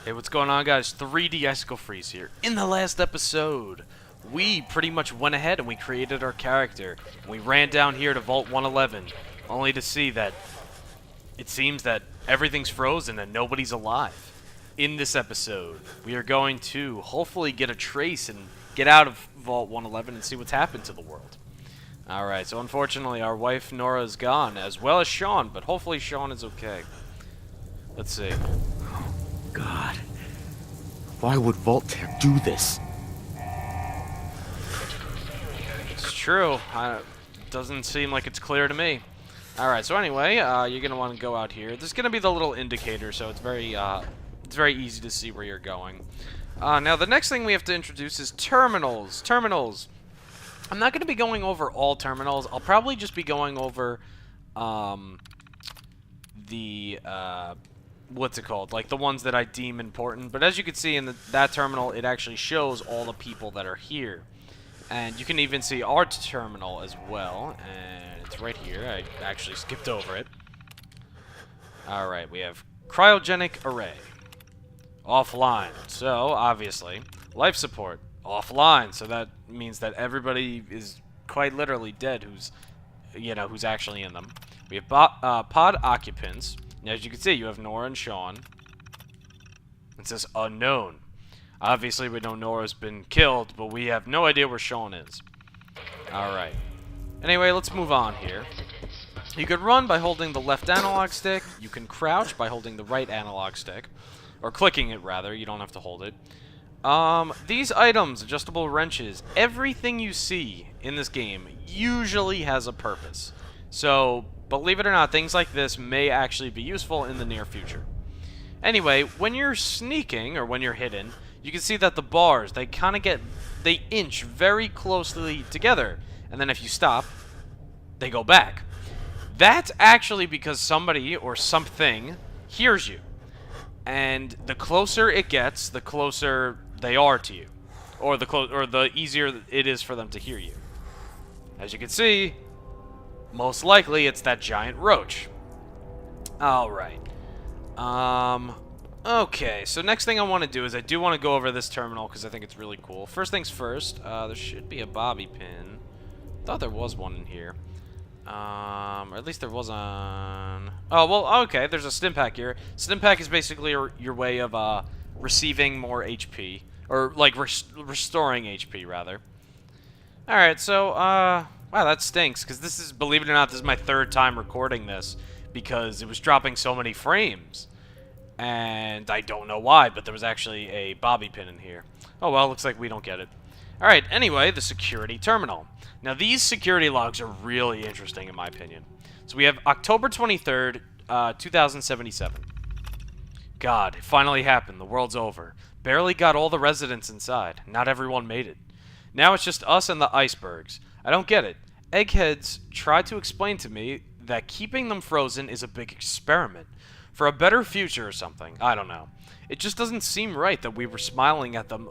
Hey, what's going on, guys? 3D Icicle Freeze here. In the last episode, we pretty much went ahead and we created our character. We ran down here to Vault 111, only to see that it seems that everything's frozen and nobody's alive. In this episode, we are going to hopefully get a trace and get out of Vault 111 and see what's happened to the world. Alright, so unfortunately our wife Nora is gone, as well as Sean, but hopefully Sean is okay. Let's see. God. Why would Vault-Tec do this? It's true. Doesn't seem like it's clear to me. Alright, so anyway, you're going to want to go out here. There's going to be the little indicator, so it's very easy to see where you're going. Now, the next thing we have to introduce is terminals. Terminals. I'm not going to be going over all terminals. I'll probably just be going over what's it called? Like the ones that I deem important. But as you can see in that terminal, it actually shows all the people that are here. And you can even see our terminal as well. And it's right here. I actually skipped over it. Alright, we have cryogenic array. Offline. So, obviously, life support. Offline. So that means that everybody is quite literally dead who's actually in them. We have pod occupants. Now, as you can see, you have Nora and Sean. It says unknown. Obviously, we know Nora's been killed, but we have no idea where Sean is. Alright. Anyway, let's move on here. You can run by holding the left analog stick. You can crouch by holding the right analog stick. Or clicking it, rather. You don't have to hold it. These items, adjustable wrenches, everything you see in this game usually has a purpose. So, believe it or not, things like this may actually be useful in the near future. Anyway, when you're sneaking, or when you're hidden, you can see that the bars, they inch very closely together. And then if you stop, they go back. That's actually because somebody or something hears you. And the closer it gets, the closer they are to you. Or the easier it is for them to hear you. As you can see, most likely, it's that giant roach. Alright. Okay, so next thing I want to do is I do want to go over this terminal because I think it's really cool. First things first, there should be a bobby pin. Thought there was one in here. Or at least there was on... Oh, well, okay, there's a stim pack here. Stim pack is basically your way of receiving more HP. Or, like, restoring HP, rather. Alright, so, wow, that stinks, because this is, believe it or not, this is my third time recording this, because it was dropping so many frames. And I don't know why, but there was actually a bobby pin in here. Oh well, looks like we don't get it. Alright, anyway, the security terminal. Now, these security logs are really interesting, in my opinion. So we have October 23rd, 2077. God, it finally happened. The world's over. Barely got all the residents inside. Not everyone made it. Now it's just us and the icebergs. I don't get it. Eggheads tried to explain to me that keeping them frozen is a big experiment. For a better future or something. I don't know. It just doesn't seem right that we were smiling at them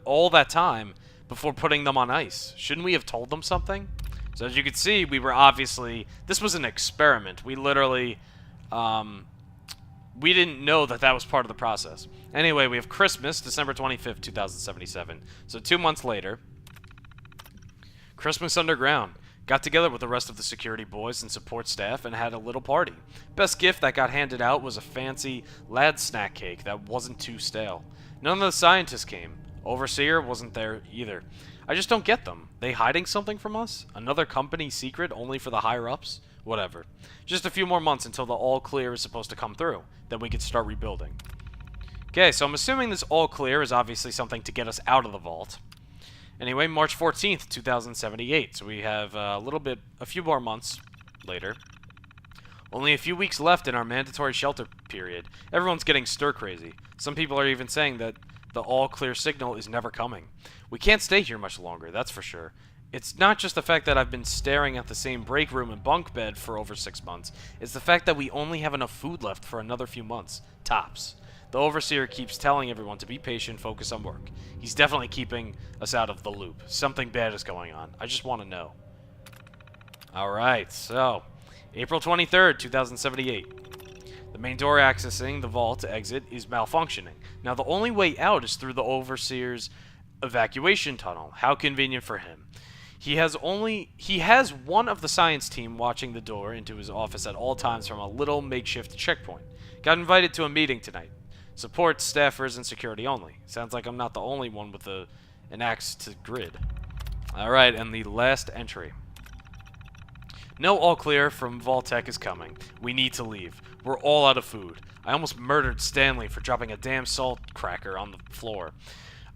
all that time before putting them on ice. Shouldn't we have told them something? So as you can see, we were obviously... This was an experiment. We literally... we didn't know that that was part of the process. Anyway, we have Christmas, December 25th, 2077. So 2 months later. Christmas underground. Got together with the rest of the security boys and support staff and had a little party. Best gift that got handed out was a fancy lad snack cake that wasn't too stale. None of the scientists came. Overseer wasn't there either. I just don't get them. They hiding something from us? Another company secret only for the higher-ups? Whatever. Just a few more months until the all-clear is supposed to come through. Then we could start rebuilding. Okay, so I'm assuming this all-clear is obviously something to get us out of the vault. Anyway, March 14th, 2078. So we have a few more months later. Only a few weeks left in our mandatory shelter period. Everyone's getting stir-crazy. Some people are even saying that the all-clear signal is never coming. We can't stay here much longer, that's for sure. It's not just the fact that I've been staring at the same break room and bunk bed for over 6 months. It's the fact that we only have enough food left for another few months. Tops. The Overseer keeps telling everyone to be patient, focus on work. He's definitely keeping us out of the loop. Something bad is going on. I just want to know. Alright, so... April 23rd, 2078. The The main door accessing the vault exit is malfunctioning. Now, the only way out is through the Overseer's evacuation tunnel. How convenient for him. He has one of the science team watching the door into his office at all times from a little makeshift checkpoint. Got invited to a meeting tonight. Support staffers and security only. Sounds like I'm not the only one with an axe to grid. Alright, and the last entry. No all clear from Vault-Tec is coming. We need to leave. We're all out of food. I almost murdered Stanley for dropping a damn salt cracker on the floor.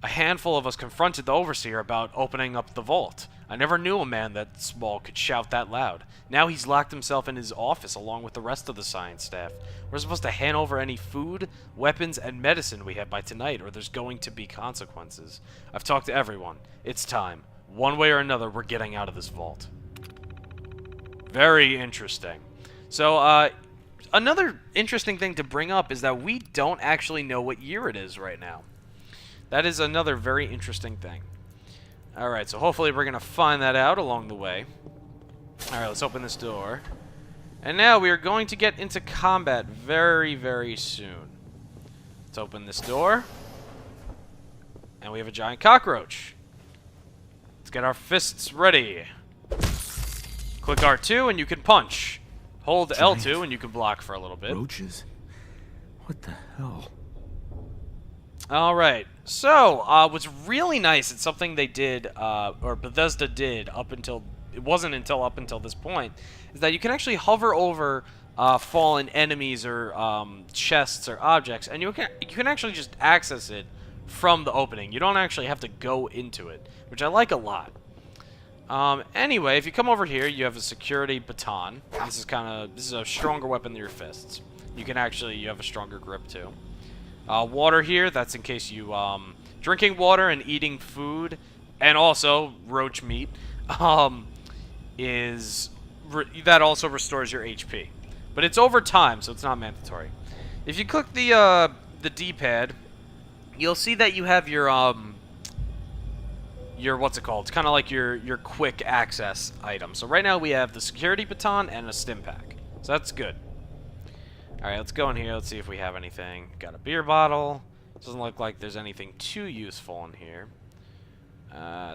A handful of us confronted the Overseer about opening up the vault. I never knew a man that small could shout that loud. Now he's locked himself in his office along with the rest of the science staff. We're supposed to hand over any food, weapons, and medicine we have by tonight, or there's going to be consequences. I've talked to everyone. It's time. One way or another, we're getting out of this vault. Very interesting. So, another interesting thing to bring up is that we don't actually know what year it is right now. That is another very interesting thing. Alright, so hopefully we're going to find that out along the way. Alright, let's open this door. And now we are going to get into combat very, very soon. Let's open this door. And we have a giant cockroach. Let's get our fists ready. Click R2 and you can punch. Hold L2 and you can block for a little bit. Roaches? What the hell? Alright, so, what's really nice, it's something they did, or Bethesda did up until this point, is that you can actually hover over fallen enemies or chests or objects, and you can actually just access it from the opening. You don't actually have to go into it, which I like a lot. Anyway, if you come over here, you have a security baton. This is a stronger weapon than your fists. You have a stronger grip too. Water here, that's in case you, drinking water and eating food, and also roach meat, that also restores your HP. But it's over time, so it's not mandatory. If you click the D-pad, you'll see that you have your what's it called? It's kind of like your quick access item. So right now we have the security baton and a stim pack. So that's good. Alright, let's go in here. Let's see if we have anything. Got a beer bottle. Doesn't look like there's anything too useful in here.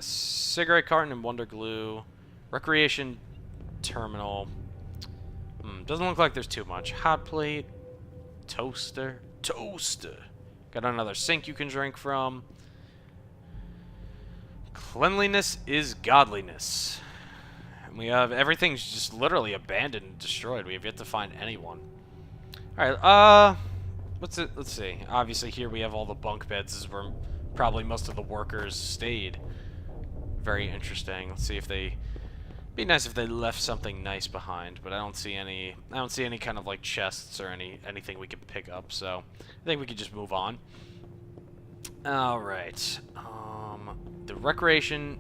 Cigarette carton and Wonder Glue. Recreation terminal. Doesn't look like there's too much. Hot plate. Toaster. Got another sink you can drink from. Cleanliness is godliness. And we have everything's just literally abandoned and destroyed. We have yet to find anyone. Alright, let's see. Obviously here we have all the bunk beds. This is where probably most of the workers stayed. Very interesting. Let's see if they... Be nice if they left something nice behind, but I don't see any kind of like chests or anything we can pick up, so I think we could just move on. Alright. The recreation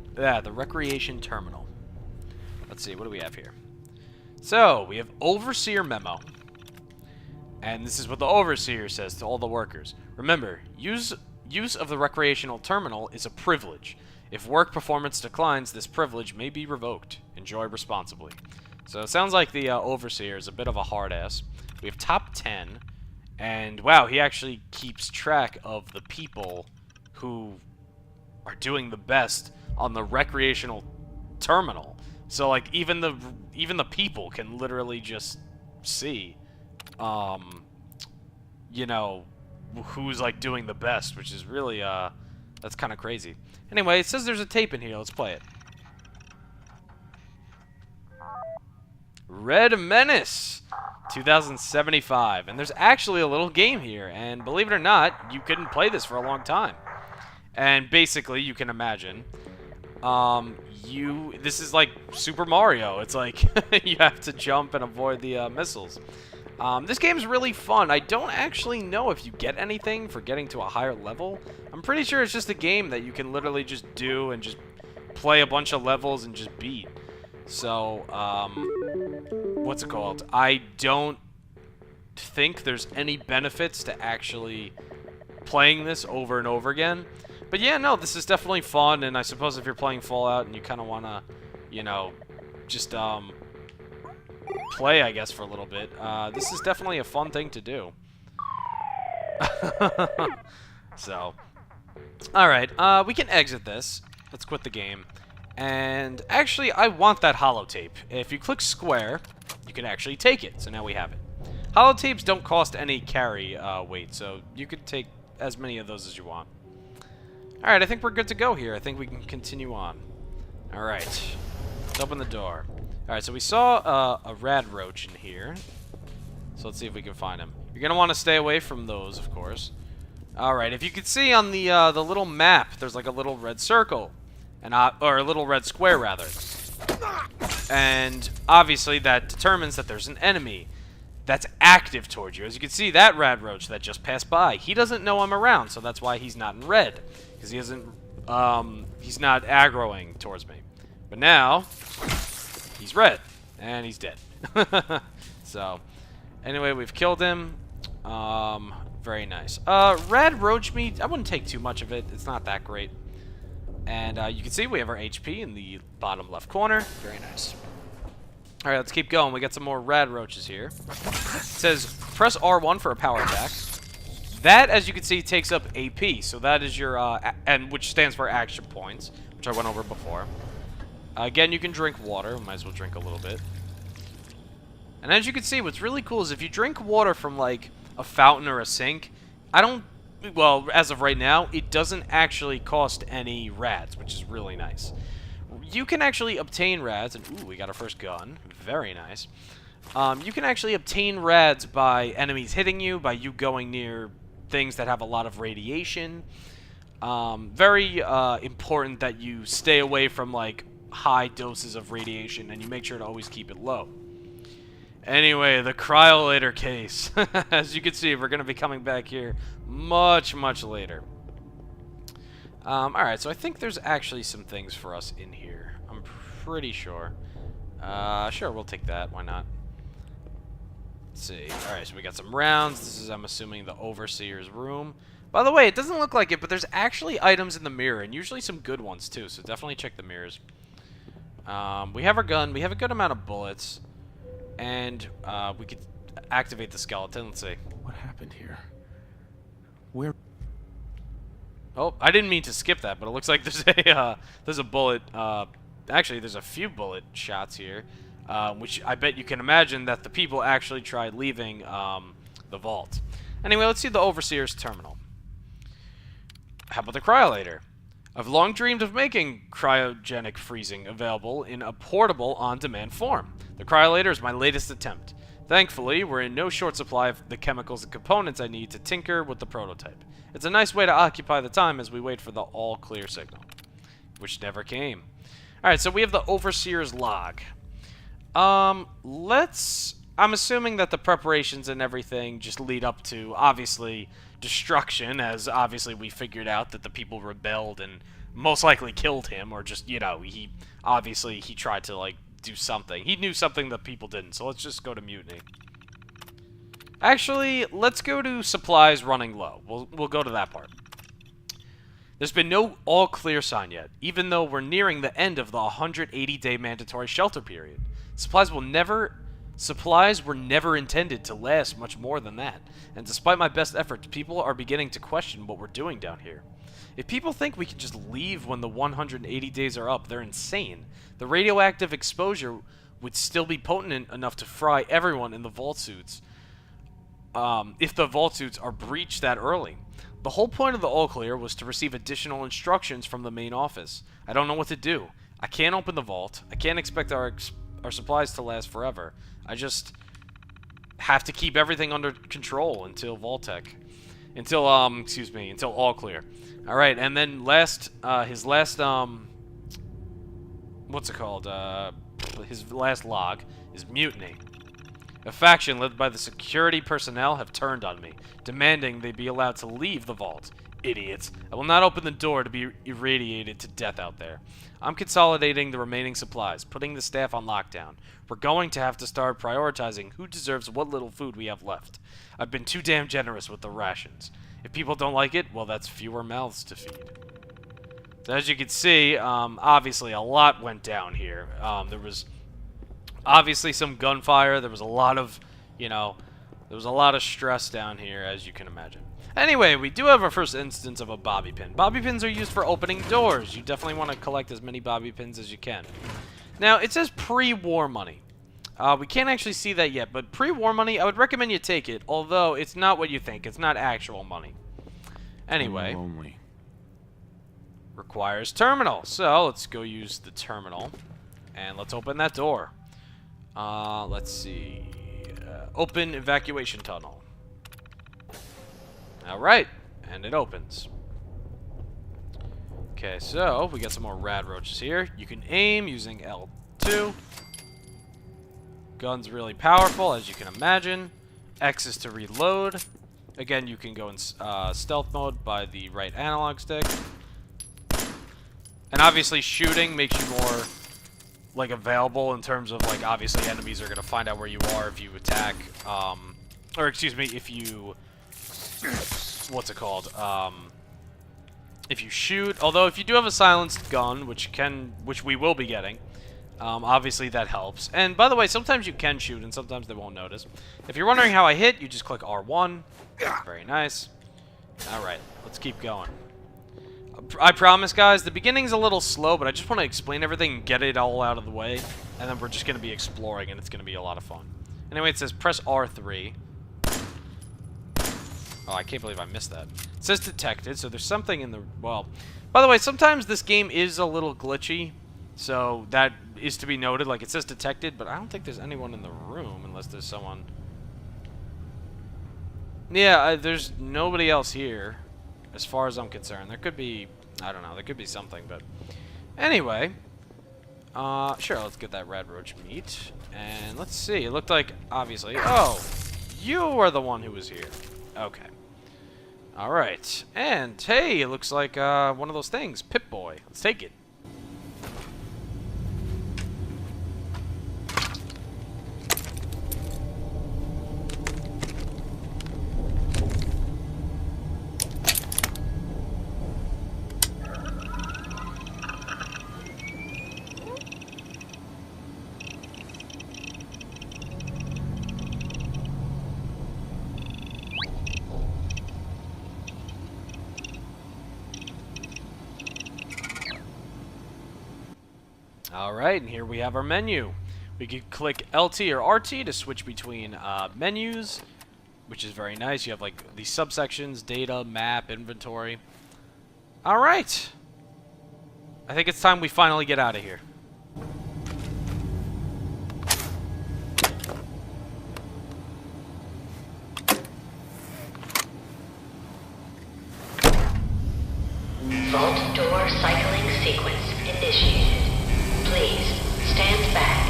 terminal. Let's see, what do we have here? So, we have Overseer memo. And this is what the Overseer says to all the workers. Remember, use of the recreational terminal is a privilege. If work performance declines, this privilege may be revoked. Enjoy responsibly. So it sounds like the Overseer is a bit of a hard ass. We have top 10. And wow, he actually keeps track of the people who are doing the best on the recreational terminal. So like even the people can literally just see you know, who's like doing the best, which is really that's kind of crazy. Anyway, it says there's a tape in here. Let's play it. Red Menace 2075, and there's actually a little game here, and believe it or not, you couldn't play this for a long time. And basically, you can imagine this is like Super Mario. It's like you have to jump and avoid the missiles. This game's really fun. I don't actually know if you get anything for getting to a higher level. I'm pretty sure it's just a game that you can literally just do and just play a bunch of levels and just beat. So, what's it called? I don't think there's any benefits to actually playing this over and over again. But yeah, no, this is definitely fun, and I suppose if you're playing Fallout and you kind of want to, you know, just, play, I guess, for a little bit. This is definitely a fun thing to do. So, alright, we can exit this. Let's quit the game. And actually, I want that holotape. If you click square, you can actually take it. So now we have it. Holotapes don't cost any carry weight, so you could take as many of those as you want. Alright, I think we're good to go here. I think we can continue on. Alright, let's open the door. Alright, so we saw a rad roach in here. So let's see if we can find him. You're going to want to stay away from those, of course. Alright, if you can see on the little map, there's like a little red circle. Or a little red square, rather. And obviously that determines that there's an enemy that's active towards you. As you can see, that rad roach that just passed by, he doesn't know I'm around, so that's why he's not in red. Because he isn't, he's not aggroing towards me. But now, he's red. And he's dead. So, anyway, we've killed him. Very nice. Rad roach meat, I wouldn't take too much of it. It's not that great. And you can see we have our HP in the bottom left corner. Very nice. Alright, let's keep going. We got some more rad roaches here. It says, press R1 for a power attack. That, as you can see, takes up AP. So that is your, and which stands for action points, which I went over before. Again, you can drink water. Might as well drink a little bit. And as you can see, what's really cool is if you drink water from, like, a fountain or a sink, well, as of right now, it doesn't actually cost any rads, which is really nice. You can actually obtain rads, and ooh, we got our first gun. Very nice. You can actually obtain rads by enemies hitting you, by you going near things that have a lot of radiation. Very important that you stay away from, like, high doses of radiation, and you make sure to always keep it low. Anyway, the cryolator case. As you can see, we're going to be coming back here much, much later. Alright, so I think there's actually some things for us in here. I'm pretty sure. Sure, we'll take that. Why not? Let's see. Alright, so we got some rounds. This is, I'm assuming, the Overseer's room. By the way, it doesn't look like it, but there's actually items in the mirror, and usually some good ones, too, so definitely check the mirrors. We have our gun. We have a good amount of bullets. And we could activate the skeleton. Let's see. What happened here? Where? Oh, I didn't mean to skip that, but it looks like there's a bullet. Actually, there's a few bullet shots here, which I bet you can imagine that the people actually tried leaving the vault. Anyway, let's see the Overseer's terminal. How about the cryolator? I've long dreamed of making cryogenic freezing available in a portable, on-demand form. The cryolator is my latest attempt. Thankfully, we're in no short supply of the chemicals and components I need to tinker with the prototype. It's a nice way to occupy the time as we wait for the all-clear signal, which never came. Alright, so we have the Overseer's log. I'm assuming that the preparations and everything just lead up to, obviously, destruction, as obviously we figured out that the people rebelled and most likely killed him, or just, you know, he tried to, like, do something. He knew something that people didn't, so let's just go to mutiny. Actually, let's go to supplies running low. We'll go to that part. There's been no all-clear sign yet, even though we're nearing the end of the 180-day mandatory shelter period. Supplies were never intended to last much more than that, and despite my best efforts, people are beginning to question what we're doing down here. If people think we can just leave when the 180 days are up, they're insane. The radioactive exposure would still be potent enough to fry everyone in the vault suits, if the vault suits are breached that early. The whole point of the all-clear was to receive additional instructions from the main office. I don't know what to do. I can't open the vault. I can't expect our supplies to last forever. I just have to keep everything under control until until all clear. All right, and then his last log is mutiny. A faction led by the security personnel have turned on me, demanding they be allowed to leave the vault. Idiots. I will not open the door to be irradiated to death out there. I'm consolidating the remaining supplies, putting the staff on lockdown. We're going to have to start prioritizing who deserves what little food we have left. I've been too damn generous with the rations. If people don't like it, well, that's fewer mouths to feed. So as you can see, obviously a lot went down here. There was Obviously, some gunfire. There was a lot of, there was a lot of stress down here, as you can imagine. Anyway, we do have our first instance of a bobby pin. Bobby pins are used for opening doors. You definitely want to collect as many bobby pins as you can. Now, it says pre-war money. We can't actually see that yet, but pre-war money, I would recommend you take it, although it's not what you think. It's not actual money. Anyway, requires terminal. So, let's go use the terminal, and let's open that door. Let's see. Open evacuation tunnel. Alright, and it opens. Okay, so we got some more rad roaches here. You can aim using L2. Gun's really powerful, as you can imagine. X is to reload. Again, you can go in stealth mode by the right analog stick. And obviously shooting makes you more like available in terms of like obviously enemies are gonna find out where you are if you attack, or excuse me, if you what's it called? If you shoot, although if you do have a silenced gun, which we will be getting, obviously that helps. And by the way, sometimes you can shoot and sometimes they won't notice. If you're wondering how I hit, you just click R1. Very nice. Alright, let's keep going. I promise, guys, the beginning's a little slow, but I just want to explain everything and get it all out of the way. And then we're just going to be exploring, and it's going to be a lot of fun. Anyway, it says press R3. Oh, I can't believe I missed that. It says detected, so there's something in the... Well, by the way, sometimes this game is a little glitchy, so that is to be noted. Like, it says detected, but I don't think there's anyone in the room unless there's someone... Yeah, there's nobody else here, as far as I'm concerned. There could be... I don't know, there could be something, but... Anyway... sure, let's get that red roach meat. And let's see, it looked like, obviously... Oh! You are the one who was here. Okay. Alright. And, hey, it looks like one of those things. Pip-Boy. Let's take it. Alright, and here we have our menu. We can click LT or RT to switch between menus, which is very nice. You have like these subsections, data, map, inventory. Alright. I think it's time we finally get out of here. Vault door cycling sequence initiated. Please, stand back.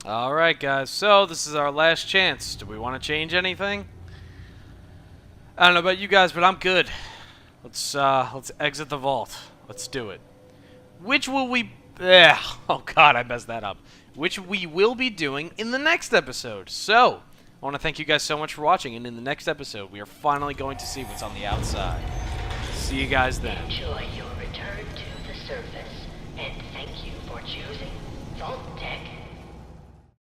Alright guys, so this is our last chance. Do we want to change anything? I don't know about you guys, but I'm good. Let's exit the vault. Let's do it. Which will we... oh god, I messed that up. Which we will be doing in the next episode. So, I want to thank you guys so much for watching, and in the neech episode, we are finally going to see what's on the outside. See you guys then. Enjoy your return to the surface, and thank you for choosing Vault-Tec.